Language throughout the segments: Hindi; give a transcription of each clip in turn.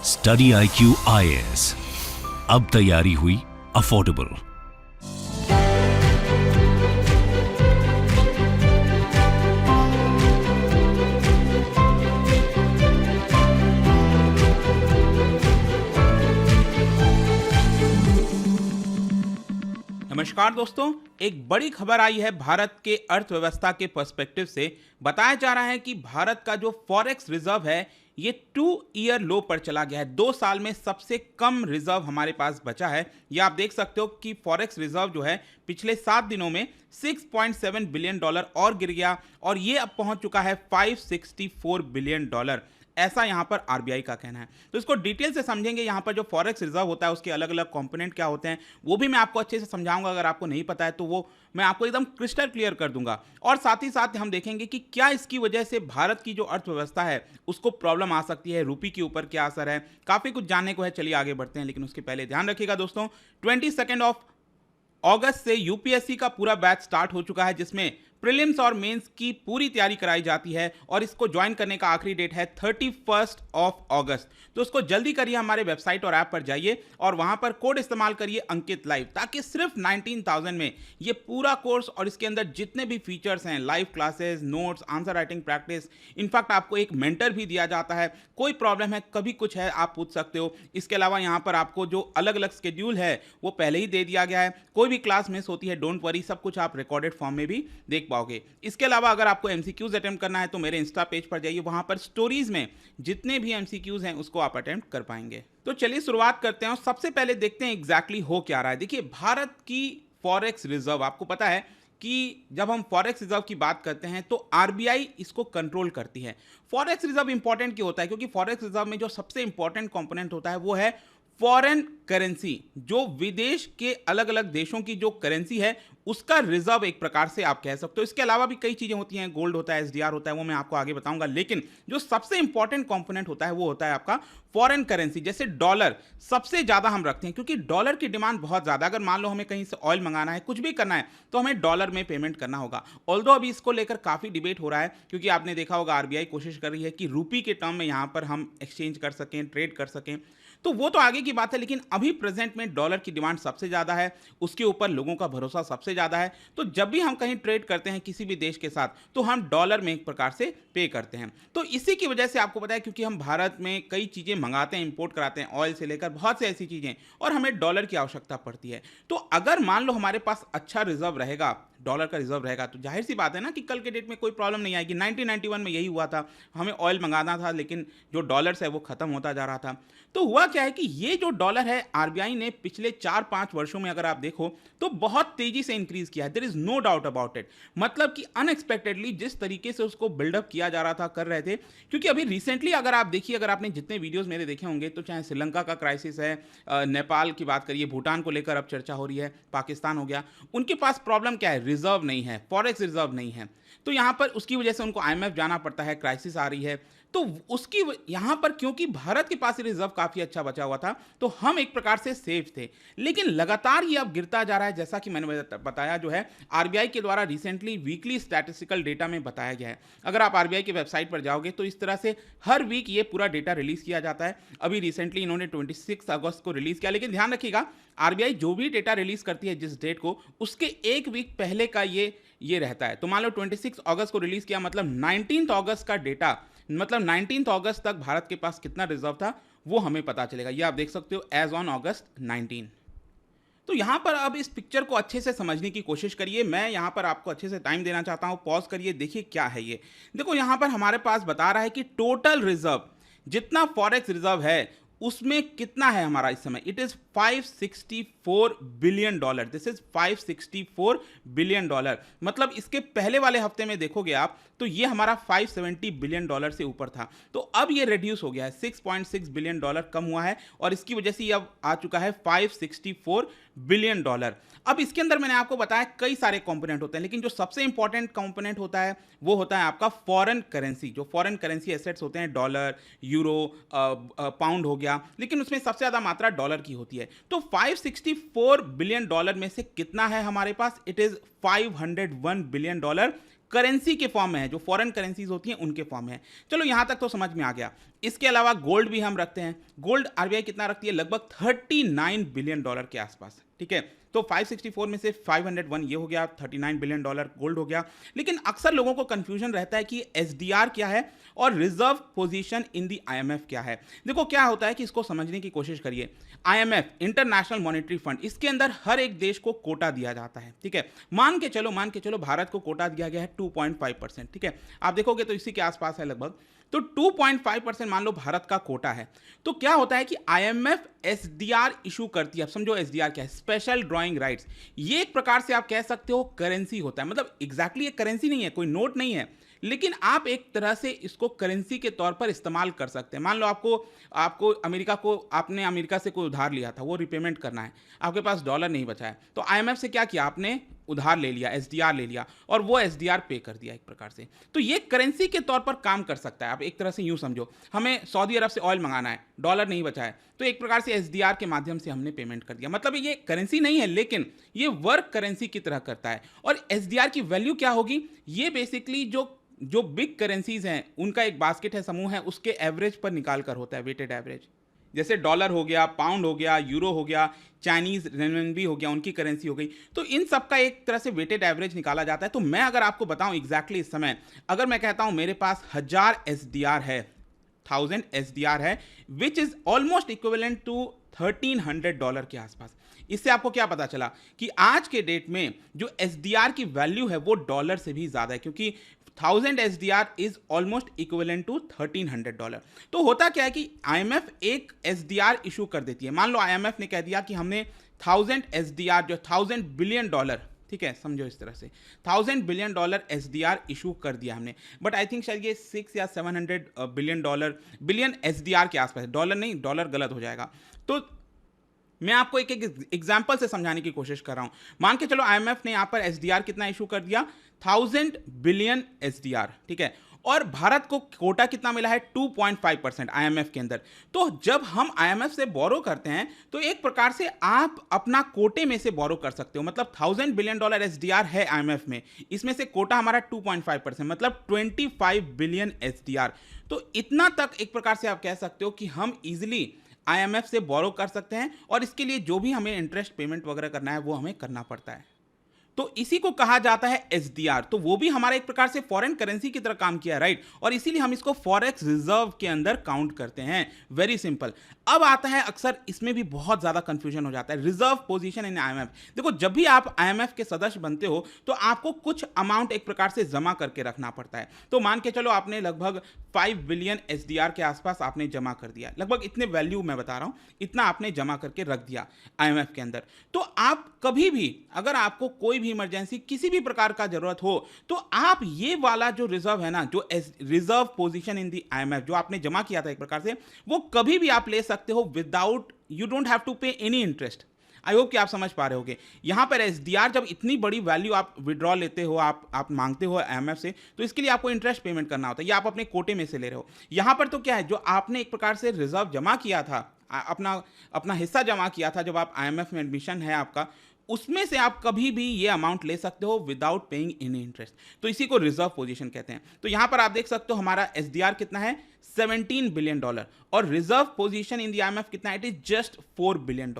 स्टडी IQ IAS, अब तैयारी हुई अफोर्डेबल। नमस्कार दोस्तों, एक बड़ी खबर आई है भारत के अर्थव्यवस्था के पर्सपेक्टिव से। बताया जा रहा है कि भारत का जो फॉरेक्स रिजर्व है ये 2 ईयर लो पर चला गया है। 2 साल में सबसे कम रिजर्व हमारे पास बचा है। ये आप देख सकते हो कि फॉरेक्स रिजर्व जो है पिछले 7 दिनों में $6.7 बिलियन और गिर गया और ये अब पहुंच चुका है $564 बिलियन। ऐसा यहां पर आरबीआई का कहना है। तो इसको डिटेल से समझेंगे। यहां पर जो फॉरेक्स रिजर्व होता है उसके अलग अलग कंपोनेंट क्या होते हैं वो भी मैं आपको अच्छे से समझाऊंगा। अगर आपको नहीं पता है तो वो मैं आपको एकदम क्रिस्टल क्लियर कर दूंगा। और साथ ही साथ हम देखेंगे कि क्या इसकी वजह से भारत की जो अर्थव्यवस्था है उसको प्रॉब्लम आ सकती है, रूपी के ऊपर क्या असर है, काफी कुछ जानने को है। चलिए आगे बढ़ते हैं, लेकिन उसके पहले ध्यान रखिएगा दोस्तों, 22 अगस्त से यूपीएससी का पूरा बैच स्टार्ट हो चुका है जिसमें प्रीलिम्स और मेंस की पूरी तैयारी कराई जाती है और इसको ज्वाइन करने का आखिरी डेट है 31 अगस्त। तो उसको जल्दी करिए, हमारे वेबसाइट और ऐप पर जाइए और वहां पर कोड इस्तेमाल करिए अंकित लाइव, ताकि सिर्फ 19,000 में ये पूरा कोर्स और इसके अंदर जितने भी फीचर्स हैं, live classes, notes, answer writing practice, in fact आपको एक मेंटर भी दिया जाता है। कोई प्रॉब्लम है, कभी कुछ है, आप पूछ सकते हो। इसके अलावा यहाँ पर आपको जो अलग अलग स्केड्यूल है वो पहले ही दे दिया गया है। कोई भी क्लास मिस होती है, डोंट वरी, सब कुछ आप रिकॉर्डेड फॉर्म में भी देख पाओगे। इसके अलावा अगर आपको एमसीक्यूज अटेम्प्ट करना है तो मेरे इंस्टा पेज पर जाइए, वहां पर स्टोरीज में जितने भी एमसीक्यूज हैं उसको आप अटेम्प्ट कर पाएंगे। तो चलिए शुरुआत करते हैं और सबसे पहले देखते हैं एग्जैक्टली हो क्या रहा है। देखिए, भारत की फॉरेक्स रिजर्व, आपको पता है कि जब हम फॉरेक्स रिजर्व की बात करते हैं तो आरबीआई इसको कंट्रोल करती है। फॉरेक्स रिजर्व इंपॉर्टेंट क्यों होता है? क्योंकि फॉरेक्स रिजर्व में जो सबसे इंपॉर्टेंट कंपोनेंट होता है वो है फॉरेन करेंसी। जो विदेश के अलग अलग देशों की जो करेंसी है उसका रिजर्व एक प्रकार से आप कह सकते हो। इसके अलावा भी कई चीजें होती हैं, गोल्ड होता है, एसडीआर होता है, वो मैं आपको आगे बताऊंगा। लेकिन जो सबसे इंपॉर्टेंट कंपोनेंट होता है वो होता है आपका फॉरेन करेंसी। जैसे डॉलर सबसे ज्यादा हम रखते हैं क्योंकि डॉलर की डिमांड बहुत ज्यादा। अगर मान लो हमें कहीं से ऑयल मंगाना है, कुछ भी करना है, तो हमें डॉलर में पेमेंट करना होगा। ऑल्दो अभी इसको लेकर काफी डिबेट हो रहा है क्योंकि आपने देखा होगा आरबीआई कोशिश कर रही है कि रूपी के टर्म में यहां पर हम एक्सचेंज कर सकें, ट्रेड कर सकें। तो वो तो आगे की बात है, लेकिन अभी प्रेजेंट में डॉलर की डिमांड सबसे ज्यादा है, उसके ऊपर लोगों का भरोसा सबसे ज्यादा है। तो जब भी हम कहीं ट्रेड करते हैं किसी भी देश के साथ तो हम डॉलर में एक प्रकार से पे करते हैं। तो इसी की वजह से आपको पता है, क्योंकि हम भारत में कई चीजें मंगाते हैं, इंपोर्ट कराते हैं, ऑयल से लेकर बहुत से ऐसी चीजें, और हमें डॉलर की आवश्यकता पड़ती है। तो अगर मान लो हमारे पास अच्छा रिजर्व रहेगा, डॉलर का रिजर्व रहेगा, तो जाहिर सी बात है ना कि कल के डेट में कोई प्रॉब्लम नहीं आएगी। 1991 में यही हुआ था, हमें ऑयल मंगाना था लेकिन जो डॉलर्स है वो खत्म होता जा रहा था। तो हुआ क्या है कि ये जो डॉलर है आरबीआई ने पिछले 4-5 वर्षों में अगर आप देखो तो बहुत तेजी से इंक्रीज किया है। There is no doubt about it. मतलब कि अनएक्सपेक्टेडली जिस तरीके से उसको बिल्डअप किया जा रहा था, कर रहे थे। क्योंकि अभी रिसेंटली अगर आप देखिए, अगर आपने जितने वीडियोस मेरे देखे होंगे, तो चाहे श्रीलंका का क्राइसिस है, नेपाल की बात करिए, भूटान को लेकर अब चर्चा हो रही है, पाकिस्तान हो गया, उनके पास प्रॉब्लम क्या है? रिजर्व नहीं है, फॉरेक्स रिजर्व नहीं है। तो यहां पर उसकी वजह से उनको आईएमएफ जाना पड़ता है, क्राइसिस आ रही है। तो उसकी यहां पर क्योंकि भारत के पास रिजर्व काफी अच्छा बचा हुआ था तो हम एक प्रकार से सेफ थे। लेकिन लगातार ये अब गिरता जा रहा है, जैसा कि मैंने बताया, जो है आरबीआई के द्वारा रिसेंटली वीकली स्टैटिस्टिकल डेटा में बताया गया है। अगर आप आरबीआई की वेबसाइट पर जाओगे तो इस तरह से हर वीक ये पूरा डेटा रिलीज किया जाता है। अभी रिसेंटली इन्होंने 26 अगस्त को रिलीज किया। लेकिन ध्यान रखिएगा, आरबीआई जो भी डेटा रिलीज करती है जिस डेट को, उसके एक वीक पहले का ये रहता है। तो मान लो 26 अगस्त को रिलीज किया, मतलब 19 अगस्त का डेटा, मतलब 19 अगस्त तक भारत के पास कितना रिजर्व था वो हमें पता चलेगा। ये आप देख सकते हो एज ऑन अगस्त 19। तो यहां पर अब इस पिक्चर को अच्छे से समझने की कोशिश करिए। मैं यहां पर आपको अच्छे से टाइम देना चाहता हूं, पॉज करिए, देखिए क्या है ये। देखो यहां पर हमारे पास बता रहा है कि टोटल रिजर्व, जितना फॉरेक्स रिजर्व है उसमें कितना है हमारा इस समय। It is $564 billion. This is $564 billion. मतलब इसके पहले वाले हफ्ते में देखोगे आप तो ये हमारा $570 बिलियन से ऊपर था। तो अब ये रिड्यूस हो गया है, $6.6 बिलियन कम हुआ है और इसकी वजह से ये अब आ चुका है $564 बिलियन। अब इसके अंदर मैंने आपको बताया कई सारे कंपोनेंट होते हैं, लेकिन जो सबसे इंपॉर्टेंट कंपोनेंट होता है वो होता है आपका फॉरेन करेंसी। जो फॉरेन करेंसी एसेट्स होते हैं, डॉलर, यूरो, पाउंड हो गया, लेकिन उसमें सबसे ज्यादा मात्रा डॉलर की होती है। तो $564 बिलियन में से कितना है हमारे पास? इट इज $501 बिलियन करेंसी के फॉर्म में है, जो फॉरेन करेंसीज होती हैं उनके फॉर्म में है। चलो यहाँ तक तो समझ में आ गया। इसके अलावा गोल्ड भी हम रखते हैं। गोल्ड आरबीआई कितना रखती है? लगभग $39 बिलियन के आसपास, ठीक है। तो 564 में से 501 ये हो गया, $39 बिलियन गोल्ड हो गया। लेकिन अक्सर लोगों को कंफ्यूजन रहता है कि एसडीआर क्या है और reserve position in the IMF क्या है। देखो क्या होता है कि इसको समझने की कोशिश करिए। आईएमएफ, इंटरनेशनल मॉनेटरी फंड, इसके अंदर हर एक देश को कोटा दिया जाता है, ठीक है। मान के चलो भारत को कोटा दिया गया है 2.5%, ठीक है। आप देखोगे तो इसी के आसपास है लगभग। तो 2.5% मान लो भारत का कोटा है। तो क्या होता है कि आईएमएफ एसडीआर इशू करती है। अब समझो एसडीआर क्या है? Special drawing rights. ये एक प्रकार से आप कह सकते हो करेंसी होता है। मतलब एग्जैक्टली एक करेंसी नहीं है, कोई नोट नहीं है, लेकिन आप एक तरह से इसको करेंसी के तौर पर इस्तेमाल कर सकते हैं। मान लो आपको आपने अमेरिका से कोई उधार लिया था, वो रिपेमेंट करना है, आपके पास डॉलर नहीं बचा है, तो आईएमएफ से क्या किया? आपने उधार ले लिया, एसडीआर ले लिया, और वो एसडीआर पे कर दिया एक प्रकार से। तो ये करेंसी के तौर पर काम कर सकता है। आप एक तरह से यूं समझो, हमें सऊदी अरब से ऑयल मंगाना है, डॉलर नहीं बचा है, तो एक प्रकार से एसडीआर के माध्यम से हमने पेमेंट कर दिया। मतलब ये करेंसी नहीं है, लेकिन ये वर्क करेंसी की तरह करता है। और एसडीआर की वैल्यू क्या होगी? ये बेसिकली जो बिग करेंसीज हैं उनका एक बास्केट है, समूह है, उसके एवरेज पर निकाल कर होता है, वेटेड एवरेज। जैसे डॉलर हो गया, पाउंड हो गया, यूरो हो गया, चाइनीज रेनमिनबी हो गया, उनकी करेंसी हो गई। तो इन सब का एक तरह से वेटेड एवरेज निकाला जाता है। तो मैं अगर आपको बताऊं एग्जैक्टली इस समय, अगर मैं कहता हूं मेरे पास 1000 एसडीआर है, 1000 एसडीआर है, which is almost equivalent to $1300 के आसपास। इससे आपको क्या पता चला कि आज के डेट में जो एसडीआर की वैल्यू है वो डॉलर से भी ज्यादा है, क्योंकि 1000 SDR is almost equivalent to $1300। तो होता क्या है कि आईएमएफ एक SDR इशू कर देती है। मान लो आईएमएफ ने कह दिया कि हमने 1000 SDR, जो $1000 बिलियन, ठीक है, समझो इस तरह से, $1000 बिलियन SDR इशू कर दिया हमने। बट आई थिंक शायद ये 6 या 700 बिलियन SDR के आसपास, डॉलर नहीं, डॉलर गलत हो जाएगा। तो मैं आपको एक एग्जांपल से समझाने की कोशिश कर रहा हूं। मान के चलो आईएमएफ ने यहां पर एसडीआर कितना इशू कर दिया? 1000 बिलियन एसडीआर, ठीक है। और भारत को कोटा कितना मिला है? 2.5% आईएमएफ के अंदर। तो जब हम आईएमएफ से बोरो करते हैं तो एक प्रकार से आप अपना कोटे में से बोरो कर सकते हो। मतलब $1000 बिलियन एसडीआर है आईएमएफ में, इसमें से कोटा हमारा 2.5%, मतलब 25 बिलियन एसडीआर। तो इतना तक एक प्रकार से आप कह सकते हो कि हम इजिली आईएमएफ से बोरो कर सकते हैं, और इसके लिए जो भी हमें इंटरेस्ट पेमेंट वगैरह करना है वो हमें करना पड़ता है। तो इसी को कहा जाता है एसडीआर। तो वो भी हमारा एक प्रकार से फॉरेन करेंसी की तरह काम किया है, राइट। और इसीलिए हम इसको फॉरेक्स रिजर्व के अंदर काउंट करते हैं। Very simple. अब आता है, अक्सर इसमें भी बहुत ज्यादा कंफ्यूजन हो जाता है, रिजर्व पोजीशन इन आईएमएफ। देखो, जब भी आप आईएमएफ के सदस्य बनते हो तो आपको कुछ अमाउंट एक प्रकार से जमा करके रखना पड़ता है। तो मान के चलो आपने लगभग 5 बिलियन एसडीआर के आसपास आपने जमा कर दिया, लगभग इतने वैल्यू मैं बता रहा हूं, इतना आपने जमा करके रख दिया आईएमएफ के अंदर। तो आप कभी भी, अगर आपको कोई भी इमरजेंसी, किसी भी प्रकार का जरूरत हो, तो आप ये वाला जो रिजर्व है ना, जो reserve position in the IMF जो आपने जमा किया था एक प्रकार से, वो कभी भी आप ले सकते हो without, you don't have to pay any interest. I hope कि आप समझ पा रहे होगे। यहां पर एसडीआर, जब इतनी बड़ी वैल्यू आप विड्रॉ लेते हो, आप मांगते हो आईएमएफ से, तो इसके लिए आपको इंटरेस्ट पेमेंट करना होता है, या आप अपने कोटे में से ले रहे हो। यहां पर तो क्या है, जो आपने एक प्रकार से रिजर्व जमा किया था, अपना हिस्सा जमा किया था, जब आप आईएमएफ में एडमिशन है आपका, उसमें से आप कभी भी ये अमाउंट ले सकते हो विदाउट पेइंग एनी इंटरेस्ट। तो इसी को रिजर्व पोजीशन कहते हैं। तो यहां पर आप देख सकते हो हमारा एसडीआर कितना है? $17 बिलियन, और reserve position in the IMF कितना है? It is just $4 billion.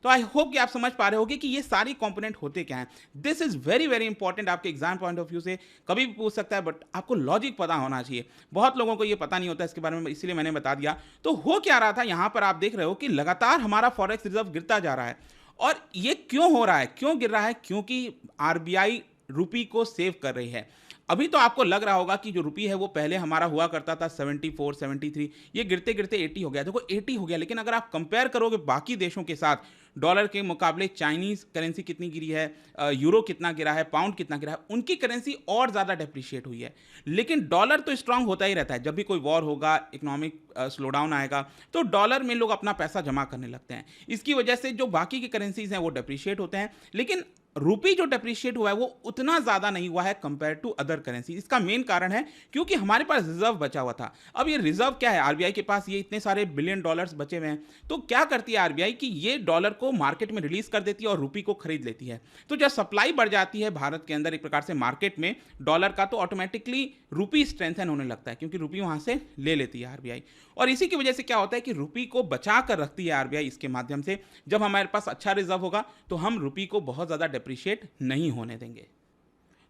तो आई होप कि आप समझ पा रहे होगे कि ये सारी कंपोनेंट होते क्या हैं। This is very very important, आपके एग्जाम पॉइंट ऑफ व्यू से कभी भी पूछ सकता है, बट आपको लॉजिक पता होना चाहिए। बहुत लोगों को ये पता नहीं होता इसके बारे में, इसीलिए मैंने बता दिया। तो हो क्या रहा था, यहां पर आप देख रहे हो कि लगातार हमारा फॉरेक्स रिजर्व गिरता जा रहा है। और ये क्यों हो रहा है, क्यों गिर रहा है? क्योंकि आरबीआई रुपी को सेव कर रही है। अभी तो आपको लग रहा होगा कि जो रुपी है वो पहले हमारा हुआ करता था 74, 73, ये गिरते गिरते 80 हो गया। देखो 80 हो गया, लेकिन अगर आप कंपेयर करोगे बाकी देशों के साथ, डॉलर के मुकाबले चाइनीज करेंसी कितनी गिरी है, यूरो कितना गिरा है, पाउंड कितना गिरा है, उनकी करेंसी और ज़्यादा डेप्रिशिएट हुई है। लेकिन डॉलर तो स्ट्रांग होता ही रहता है। जब भी कोई वॉर होगा, इकोनॉमिक स्लोडाउन आएगा, तो डॉलर में लोग अपना पैसा जमा करने लगते हैं। इसकी वजह से जो बाकी की करेंसीज हैं वो डेप्रिशिएट होते हैं। लेकिन रूपी जो डेप्रिशिएट हुआ है वो उतना ज़्यादा नहीं हुआ है कंपेयर टू अदर करेंसी। इसका मेन कारण है क्योंकि हमारे पास रिजर्व बचा हुआ था। अब ये रिजर्व क्या है, आरबीआई के पास ये इतने सारे बिलियन डॉलर्स बचे हुए हैं, तो क्या करती है आरबीआई कि ये डॉलर को मार्केट में रिलीज कर देती है और रूपी को खरीद लेती है। तो जब सप्लाई बढ़ जाती है भारत के अंदर एक प्रकार से मार्केट में डॉलर का, तो ऑटोमेटिकली रूपी स्ट्रेंथन होने लगता है क्योंकि रूपी वहां से ले लेती है आरबीआई। और इसी की वजह से क्या होता है कि रूपी को बचा कर रखती है आरबीआई इसके माध्यम से। जब हमारे पास अच्छा रिजर्व होगा तो हम रूपी को बहुत ज़्यादा डेप्रिशिएट नहीं होने देंगे।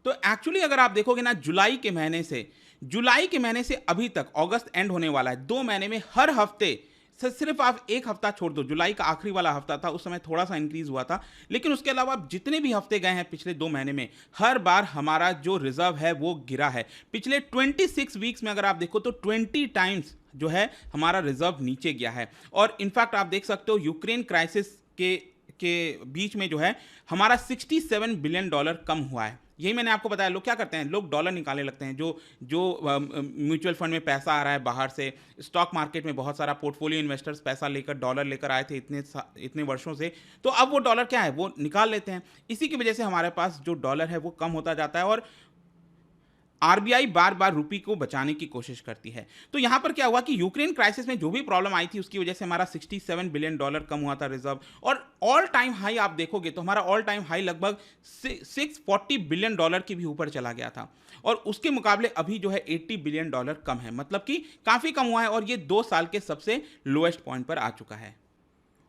तो एक्चुअली अगर आप देखोगे ना, जुलाई के महीने से अभी तक अगस्त एंड होने वाला है, 2 महीने में हर हफ्ते सिर्फ आप एक हफ्ता छोड़ दो, जुलाई का आखिरी वाला हफ्ता था, उस समय थोड़ा सा इंक्रीज हुआ था, लेकिन उसके अलावा आप जितने भी हफ्ते गए हैं पिछले 2 महीने में, हर बार हमारा जो रिजर्व है वो गिरा है। पिछले 26 वीक्स में अगर आप देखो तो 20 टाइम्स जो है हमारा रिजर्व नीचे गया है। और इनफैक्ट आप देख सकते हो यूक्रेन क्राइसिस के बीच में जो है हमारा $67 बिलियन कम हुआ है। यही मैंने आपको बताया, लोग क्या करते हैं, लोग डॉलर निकालने लगते हैं। जो म्यूचुअल फंड में पैसा आ रहा है बाहर से, स्टॉक मार्केट में बहुत सारा पोर्टफोलियो इन्वेस्टर्स पैसा लेकर डॉलर लेकर आए थे इतने वर्षों से, तो अब वो डॉलर क्या है वो निकाल लेते हैं। इसी की वजह से हमारे पास जो डॉलर है वो कम होता जाता है और आरबीआई बार बार रूपी को बचाने की कोशिश करती है। तो यहां पर क्या हुआ कि यूक्रेन क्राइसिस में जो भी प्रॉब्लम आई थी उसकी वजह से हमारा $67 बिलियन कम हुआ था रिजर्व, और ऑल टाइम हाई आप देखोगे तो हमारा ऑल टाइम हाई लगभग $640 बिलियन के भी ऊपर चला गया था, और उसके मुकाबले अभी जो है $80 बिलियन कम है, मतलब कि काफी कम हुआ है, और ये 2 साल के सबसे लोएस्ट पॉइंट पर आ चुका है।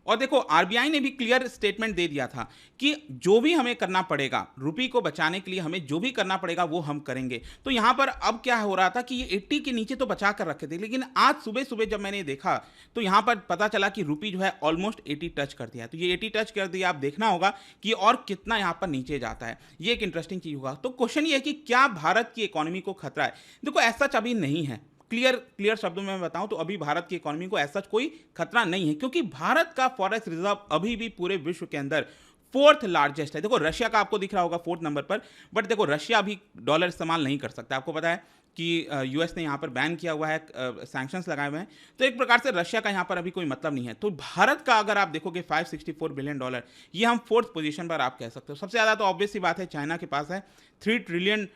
और देखो आरबीआई ने भी क्लियर स्टेटमेंट दे दिया था कि जो भी हमें करना पड़ेगा रूपी को बचाने के लिए, हमें जो भी करना पड़ेगा वो हम करेंगे। तो यहां पर अब क्या हो रहा था कि ये 80 के नीचे तो बचा कर रखे थे, लेकिन आज सुबह सुबह जब मैंने देखा तो यहां पर पता चला कि रूपी जो है ऑलमोस्ट 80 टच कर दिया है। तो ये 80 टच कर दिया, आप देखना होगा कि और कितना यहां पर नीचे जाता है, ये एक इंटरेस्टिंग चीज होगा। तो क्वेश्चन ये है कि क्या भारत की इकोनॉमी को खतरा है? देखो ऐसा अभी नहीं है, क्लियर शब्दों में मैं बताऊं तो अभी भारत की इकोनॉमी को ऐसा कोई खतरा नहीं है, क्योंकि भारत का फॉरेक्स रिजर्व अभी भी पूरे विश्व के अंदर 4th लार्जेस्ट है। देखो रशिया का आपको दिख रहा होगा 4th नंबर पर, बट देखो रशिया अभी डॉलर इस्तेमाल नहीं कर सकता। आपको पता है कि यूएस ने यहाँ पर बैन किया हुआ है, सैंक्शंस लगाए हुए हैं, तो एक प्रकार से रशिया का यहाँ पर अभी कोई मतलब नहीं है। तो भारत का अगर आप देखोगे $564 बिलियन, ये हम 4th पोजीशन पर आप कह सकते हो। सबसे ज़्यादा तो ऑब्वियस सी बात है चाइना के पास है, $3 ट्रिलियन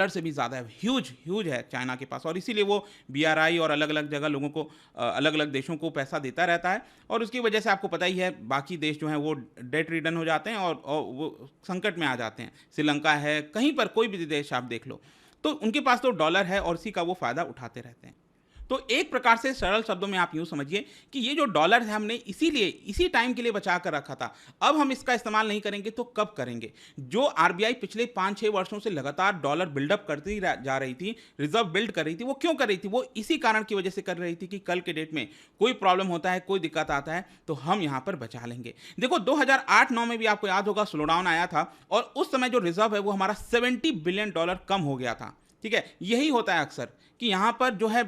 से भी ज़्यादा है, ह्यूज है चाइना के पास, और इसीलिए वो बीआरआई और अलग अलग जगह लोगों को, अलग अलग देशों को पैसा देता रहता है, और उसकी वजह से आपको पता ही है बाकी देश जो हैं वो डेट रिडन हो जाते हैं और वो संकट में आ जाते हैं। श्रीलंका है, कहीं पर कोई भी देश आप देख लो, तो उनके पास तो डॉलर है और इसी का वो फायदा उठाते रहते हैं। तो एक प्रकार से सरल शब्दों में आप यूं समझिए कि ये जो डॉलर है हमने इसी टाइम के लिए बचा कर रखा था, अब हम इसका इस्तेमाल नहीं करेंगे तो कब करेंगे? जो आरबीआई पिछले 5-6 वर्षों से लगातार डॉलर बिल्डअप करती जा रही थी, रिजर्व बिल्ड कर रही थी, वो क्यों कर रही थी? वो इसी कारण की वजह से कर रही थी कि कल के डेट में कोई प्रॉब्लम होता है, कोई दिक्कत आता है तो हम यहां पर बचा लेंगे। देखो 2008-9 में भी आपको याद होगा स्लोडाउन आया था, और उस समय जो रिजर्व है वो हमारा $70 बिलियन कम हो गया था। ठीक है, यही होता है अक्सर कि यहाँ पर जो है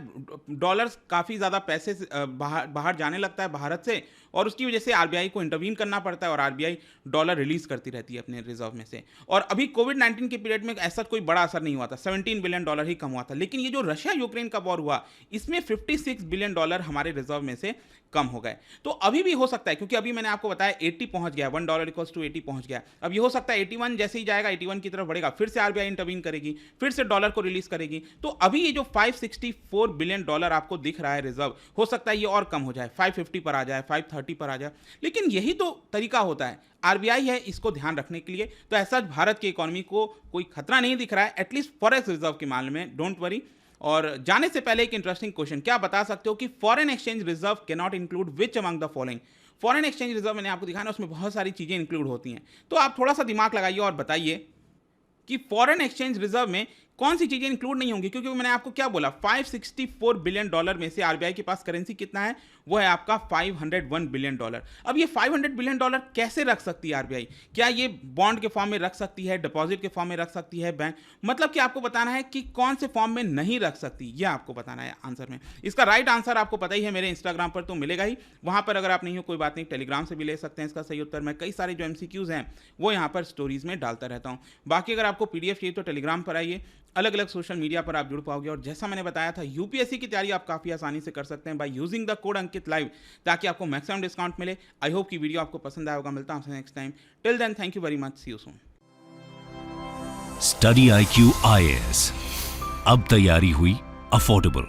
डॉलर्स काफ़ी ज़्यादा पैसे बाहर जाने लगता है भारत से, और उसकी वजह से आरबीआई को इंटरवीन करना पड़ता है और आरबीआई डॉलर रिलीज करती रहती है अपने रिजर्व में से। और अभी कोविड-19 के पीरियड में ऐसा कोई बड़ा असर नहीं हुआ था, $17 बिलियन ही कम हुआ था, लेकिन ये जो रशिया यूक्रेन का वॉर हुआ इसमें $56 बिलियन हमारे रिजर्व में से कम हो गए। तो अभी भी हो सकता है, क्योंकि अभी मैंने आपको बताया 80 पहुंच गया, $1 = 80 पहुंच गया। अब ये हो सकता है 81 जैसे ही जाएगा, 81 की तरफ बढ़ेगा, फिर से आरबीआई इंटरवीन करेगी, फिर से डॉलर को रिलीज करेगी। तो अभी ये जो $564 बिलियन आपको दिख रहा है रिजर्व, हो सकता है ये और कम हो जाए, 550 पर आ जाए, 530 पर आ जाए, लेकिन यही तो तरीका होता है, आरबीआई है इसको ध्यान रखने के लिए। तो ऐसा भारत की इकोनॉमी को कोई खतरा नहीं दिख रहा है, एटलीस्ट फॉरेक्स रिजर्व के मामले में, डोंट वरी। और जाने से पहले एक इंटरेस्टिंग क्वेश्चन, क्या बता सकते हो कि foreign exchange reserve can not include which among the following? Foreign exchange reserve मैंने आपको दिखाया ना, उसमें बहुत सारी चीजें इंक्लूड होती हैं, तो आप थोड़ा सा दिमाग लगाइए और बताइए कि फॉरेन एक्सचेंज रिजर्व में कौन सी चीजें इंक्लूड नहीं होंगी। क्योंकि मैंने आपको क्या बोला, $564 बिलियन में से आरबीआई के पास करेंसी कितना है, वो है आपका $501 बिलियन। अब ये $500 बिलियन कैसे रख सकती है आरबीआई? क्या ये बॉन्ड के फॉर्म में रख सकती है, डिपॉजिट के फॉर्म में रख सकती है, बैंक, मतलब कि आपको बताना है कि कौन से फॉर्म में नहीं रख सकती, यह आपको बताना है आंसर में। इसका राइट आंसर आपको पता ही है, मेरे इंस्टाग्राम पर तो मिलेगा ही, वहां पर अगर आप नहीं हो कोई बात नहीं, टेलीग्राम से भी ले सकते हैं इसका सही उत्तर। मैं कई सारे जो एमसीक्यूज हैं वो यहाँ पर स्टोरीज में डालता रहता हूँ। बाकी अगर आपको पीडीएफ चाहिए तो टेलीग्राम पर आइए, अलग अलग सोशल मीडिया पर आप जुड़ पाओगे। और जैसा मैंने बताया था, यूपीएससी की तैयारी आप काफ़ी आसानी से कर सकते हैं by using the code Ankit live, ताकि आपको मैक्सिमम डिस्काउंट मिले। आई होप कि वीडियो आपको पसंद आया होगा। मिलता हूं आपसे next time. Till then, thank you very much, see you soon. Study IQ IAS, अब तैयारी हुई अफोर्डेबल।